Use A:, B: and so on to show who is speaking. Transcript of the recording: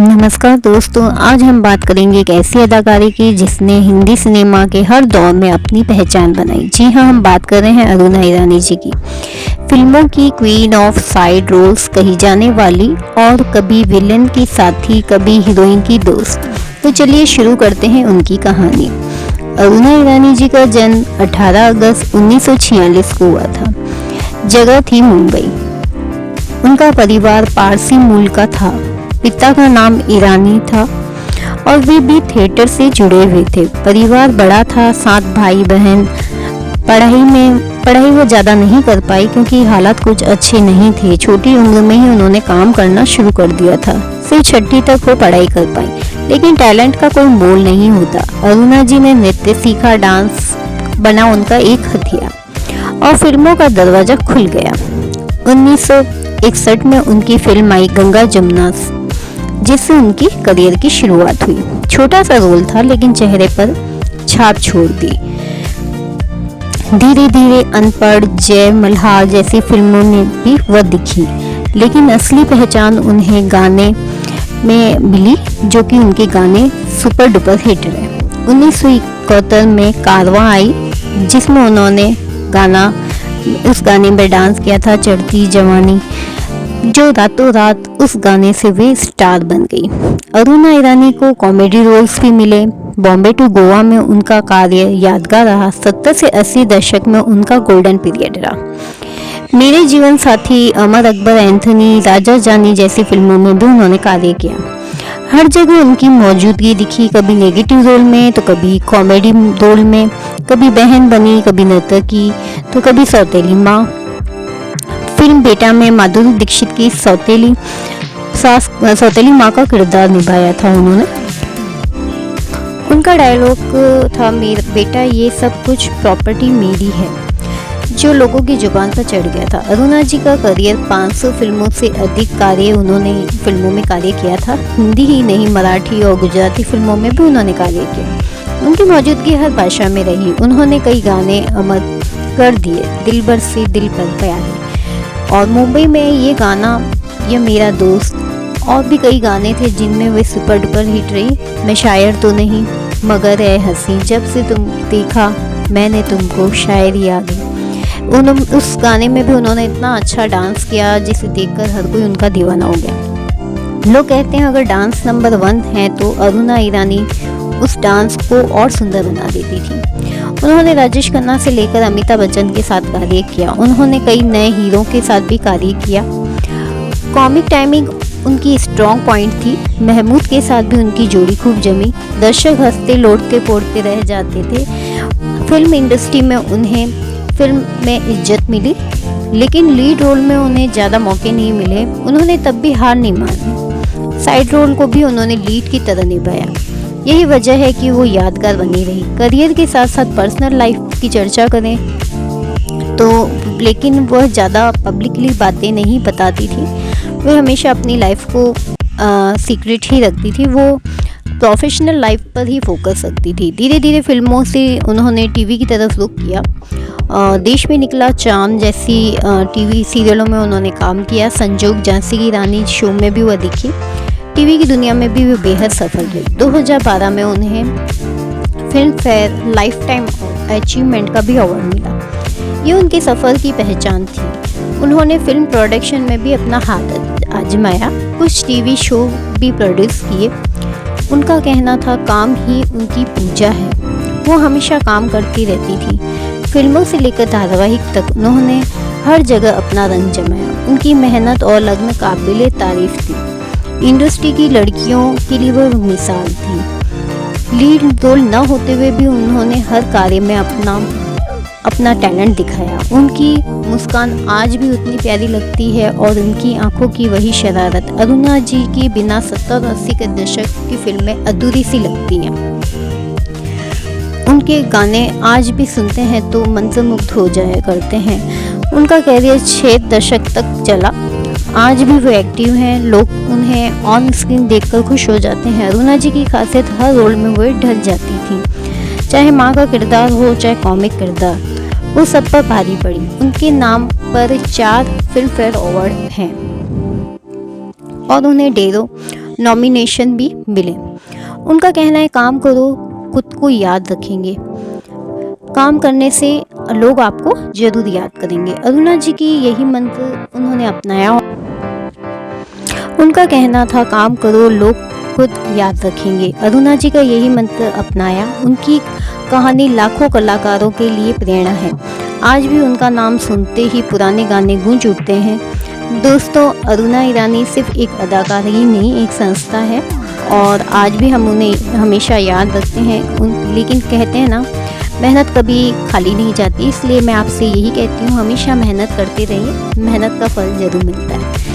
A: नमस्कार दोस्तों, आज हम बात करेंगे एक ऐसी अदाकारी की जिसने हिंदी सिनेमा के हर दौर में अपनी पहचान बनाई। जी हाँ, हम बात कर रहे हैं अरुणा ईरानी जी की। फिल्मों की क्वीन ऑफ साइड रोल्स कही जाने वाली और कभी विलेन की साथी, कभी हीरोइन की दोस्त। तो चलिए शुरू करते हैं उनकी कहानी। अरुणा ईरानी जी का जन्म 18 अगस्त 1946 को हुआ था। जगह थी मुंबई। उनका परिवार पारसी मूल का था। पिता का नाम ईरानी था और वे भी थिएटर से जुड़े हुए थे। परिवार बड़ा था, 7 भाई बहन। पढ़ाई वो ज़्यादा नहीं कर पाई क्योंकि हालात कुछ अच्छे नहीं थे। छोटी उम्र में ही उन्होंने काम करना शुरू कर दिया था। सिर्फ 6वीं तक वो पढ़ाई कर पाई, लेकिन टैलेंट का कोई मोल नहीं होता। अरुणा जी ने नृत्य सीखा, डांस बना उनका एक हथियार और फिल्मों का दरवाजा खुल गया। 1961 में उनकी फिल्म आई गंगा जमुना, जिससे उनकी करियर की शुरुआत हुई। छोटा सा रोल था लेकिन चेहरे पर छाप छोड़ दी। धीरे धीरे अनपढ़, जय मल्हार जैसी फिल्मों में भी वह दिखी, लेकिन असली पहचान उन्हें गाने में मिली, जो कि उनके गाने सुपर डुपर हिट रहे। 1971 में कारवां आई, जिसमें उन्होंने उस गाने में डांस किया था, चढ़ती जवानी, जो रातों रात उस गाने से वे स्टार बन गई। अरुणा ईरानी को कॉमेडी रोल्स भी मिले। बॉम्बे टू गोवा में उनका कार्य यादगार रहा। 70 से 80 दशक में उनका गोल्डन पीरियड रहा। मेरे जीवन साथी, अमर अकबर एंथनी, राजा जानी जैसी फिल्मों में भी उन्होंने कार्य किया। हर जगह उनकी मौजूदगी दिखी, कभी नेगेटिव रोल में तो कभी कॉमेडी रोल में, कभी बहन बनी, कभी नर्तकी तो कभी सौतेली माँ। फिल्म बेटा में माधुरी दीक्षित की सौतेली माँ का किरदार निभाया था उन्होंने। उनका डायलॉग था, मेरा बेटा ये सब कुछ प्रॉपर्टी मेरी है, जो लोगों की जुबान पर चढ़ गया था। अरुणा जी का करियर 500 फिल्मों से अधिक फिल्मों में कार्य किया था। हिंदी ही नहीं, मराठी और गुजराती फिल्मों में भी उन्होंने कार्य किया। उनकी मौजूदगी हर भाषा में रही। उन्होंने कई गाने अमर कर दिए, दिल भर से दिल पर प्यारे, और मुंबई में ये गाना, ये मेरा दोस्त, और भी कई गाने थे जिनमें वे सुपर डुपर हिट रही। मैं शायर तो नहीं मगर है हंसी, जब से तुम देखा मैंने तुमको, शायरी आ गई। उस गाने में भी उन्होंने इतना अच्छा डांस किया जिसे देखकर हर कोई उनका दीवाना हो गया। लोग कहते हैं अगर डांस नंबर 1 है तो अरुणा ईरानी उस डांस को और सुंदर बना देती थी। उन्होंने राजेश खन्ना से लेकर अमिताभ बच्चन के साथ कार्य किया। उन्होंने कई नए हीरो के साथ भी कार्य किया। कॉमिक टाइमिंग उनकी स्ट्रॉन्ग पॉइंट थी। महमूद के साथ भी उनकी जोड़ी खूब जमी। दर्शक हंसते लौटते पोड़ते रह जाते थे। फिल्म इंडस्ट्री में उन्हें फिल्म में इज्जत मिली, लेकिन लीड रोल में उन्हें ज़्यादा मौके नहीं मिले। उन्होंने तब भी हार नहीं मानी। साइड रोल को भी उन्होंने लीड की तरह निभाया। यही वजह है कि वो यादगार बनी रही। करियर के साथ साथ पर्सनल लाइफ की चर्चा करें तो, लेकिन वह ज़्यादा पब्लिकली बातें नहीं बताती थी। वह हमेशा अपनी लाइफ को सीक्रेट ही रखती थी। वो प्रोफेशनल लाइफ पर ही फोकस रखती थी। धीरे धीरे फिल्मों से उन्होंने टीवी की तरफ रुख किया। देश में निकला चांद जैसी टीवी सीरियलों में उन्होंने काम किया। संजोग, झांसी की रानी शो में भी वह दिखी। टीवी की दुनिया में भी वे बेहद सफल रही। 2012 में उन्हें film fair life time achievement का भी अवार्ड मिला। ये उनके सफ़र की पहचान थी। उन्होंने फिल्म प्रोडक्शन में भी अपना हाथ आजमाया। कुछ टीवी शो भी प्रोड्यूस किए। उनका कहना था, काम ही उनकी पूजा है। वो हमेशा काम करती रहती थी। फिल्मों से लेकर धारावाहिक तक उन्होंने हर जगह अपना रंग जमाया। उनकी मेहनत और लगन काबिले तारीफ थी। इंडस्ट्री की लड़कियों के लिए वह मिसाल थी। लीड रोल न होते हुए भी उन्होंने हर कार्य में अपना टैलेंट दिखाया। उनकी मुस्कान आज भी उतनी प्यारी लगती है और उनकी आंखों की वही शरारत अरुणा जी की बिना 70 और 80 के दशक की फिल्में अधूरी सी लगती हैं। उनके गाने आज भी सुनते हैं तो मंत्रमुग्ध हो जाया करते हैं। उनका कैरियर 6 दशक तक चला। आज भी वो एक्टिव हैं। लोग उन्हें ऑन स्क्रीन देखकर खुश हो जाते हैं। अरुणा जी की खासियत हर रोल में वो ढल जाती थी। चाहे माँ का किरदार हो, चाहे कॉमिक किरदार, वो सब पर भारी पड़ी। उनके नाम पर 4 फिल्म फेयर अवार्ड हैं और उन्हें ढेरों नॉमिनेशन भी मिले। उनका कहना है काम करो, खुद को याद रखेंगे, काम करने से लोग आपको जरूर याद करेंगे। अरुणा जी की यही मंत्र उन्होंने अपनाया। उनका कहना था काम करो, लोग खुद याद रखेंगे। अरुणा जी का यही मंत्र अपनाया। उनकी कहानी लाखों कलाकारों के लिए प्रेरणा है। आज भी उनका नाम सुनते ही पुराने गाने गूंज उठते हैं। दोस्तों, अरुणा ईरानी सिर्फ एक अदाकार ही नहीं, एक संस्था है और आज भी हम उन्हें हमेशा याद रखते हैं। लेकिन कहते हैं ना, मेहनत कभी खाली नहीं जाती, इसलिए मैं आपसे यही कहती हूँ, हमेशा मेहनत करते रहिए, मेहनत का फल ज़रूर मिलता है।